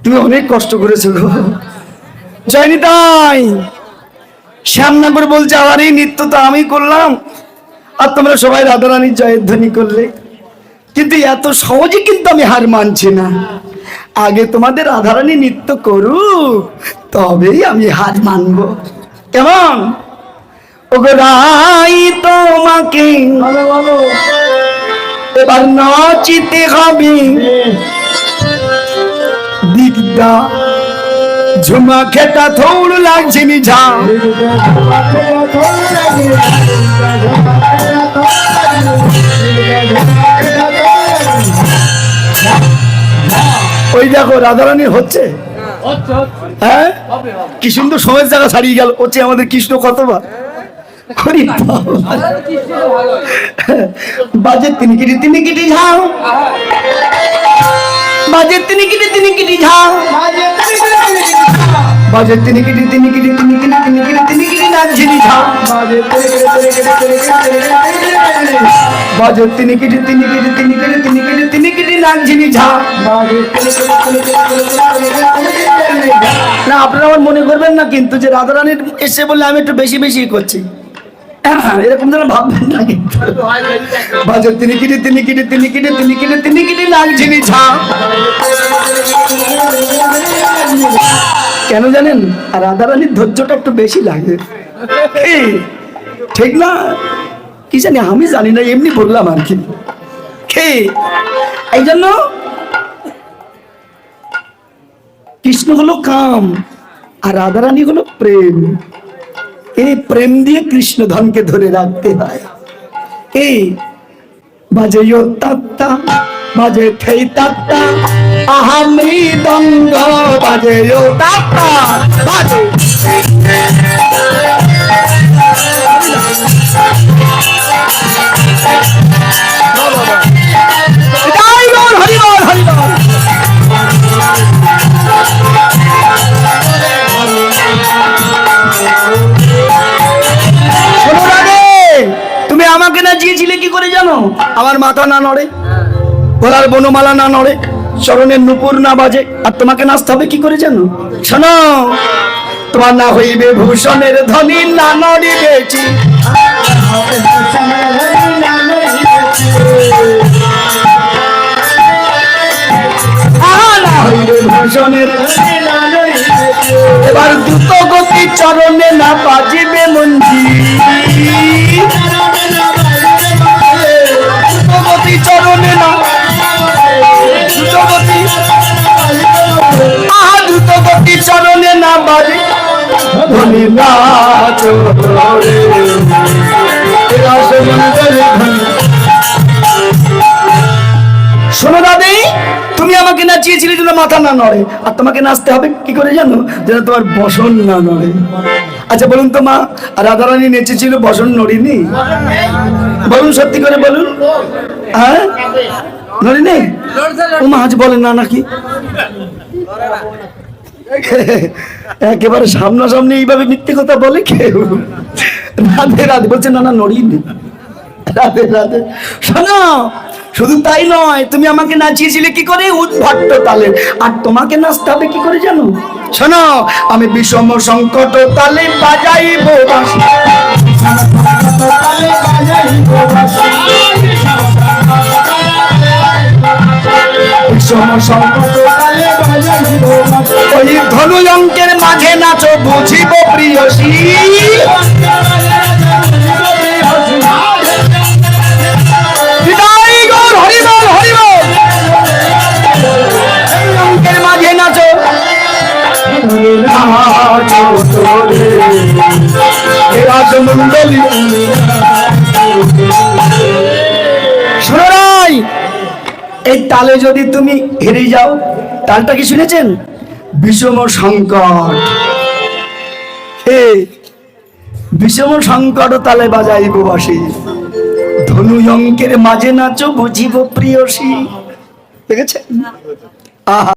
তুমি অনেক কষ্ট করেছো গো। জয়নি তাই শ্যামনগর বলছে আমার এই নৃত্য তো আমি করলাম, আর তোমরা সবাই রাধারানীর জয়ের ধ্বনি করলে, কিন্তু এত সহজে কিন্তু আমি হার মানছি না। আগে তোমাদের রাধারানী নৃত্য করুক, তবেই আমি হার মানব। কেমন? ওগো রাই তোমাকে এবার নাচিতে হবে, দিকদা ঝুমা খেটা থৌড় লাগছে নিঝা। ওই দেখো রাধারানীর হচ্ছে, হ্যাঁ কি সুন্দর সময়ের জায়গা ছাড়িয়ে গেল। হচ্ছে আমাদের কৃষ্ণ কতবার বাজে তিনি কিটি ঝাও, বাজে তিনি কিটি ঝাও, বাজে তিনি কিটি নাচঝিনি ঝাও, বাজে তিনি কিটি নাচঝিনি ঝাও। না আপনারা আমার মনে করবেন না কিন্তু যে রাধারানীর এসে বললে আমি একটু বেশি বেশি করছি, এরকম যেন ভাববেন না কিন্তু। বাজে তিনি কিটি নাচঝিনি ঝাও। কেন জানেন? আর রাধারানীর ধৈর্যটা একটু বেশি লাগে, ঠিক না? কি জানি, আমি জানি না, এমনি বললাম আর কি। এই জন্য কৃষ্ণ হলো কাম আর রাধারানী হলো প্রেম। এই প্রেম দিয়ে কৃষ্ণ ধনকে ধরে রাখতে হয়। এই বাজে তাত্তা, বাজে থেই তাত্তা, আহামি দঙ্গ বাজে তাত্তা, বাজে হরিবল হরিবল। তুমি আমাকে না চেয়েছিলে কি করে জানো? আমার মাথা না নড়ে, গলার বনমালা না নড়ে, চরণের নুপুর না বাজে, আর তোমাকে নাচতে হবে কি করে জানো? শোনো, তোমার না হইবে ভূষণের ধ্বনি, না নড়িবেছি ভূষণের। এবার দ্রুত গতি চরণে না বাজিবে মঞ্জি, দ্রুতগতি চরণে না, দ্রুতগতি চরণে না বাজে ধ্বনি নাচ। শোনো দাদি, তুমি আমাকে নাচিয়েছিলে যেন মাথা না নড়ে, আর তোমাকে নাচতে হবে কি করে জানো? যেন তোমার বসন না নড়ে। আচ্ছা বলুন তো মা, রাধারানী নেচেছিল বসন নড়িনি? বলুন সত্যি করে বলুন, হ্যাঁ নড়িনি? ও মা আজ বলেন না নাকি? একেবারে সামনাসামনি এইভাবে মিথ্যে কথা বলে কেউ? রাধে রাধে বলছে, না না নড়িনি, রাধে রাধে। শোনো, শুধু তাই নয়, তুমি আমাকে নাচিয়েছিলে কি করে? উদ্ভট্ট তালে, আর তোমাকে নাচতে হবে কি করে জানো? শোনো, আমি বিষম সংকট তালে বাজাইব বাঁশি, বিষম সংকট তালে বাজাইব বাঁশি, ওই ধনু অঙ্কের মাঝে নাচো বুঝিব প্রিয়সী। এই তালে যদি তুমি হেরে যাও, তালটা কি শুনেছেন? বিষম সংকট, বিষম সংকট তালে বাজাইব বাঁশি, ধনু অঙ্কের মাঝে নাচো বুঝিব প্রিয়সী। দেখেছেন? আহা।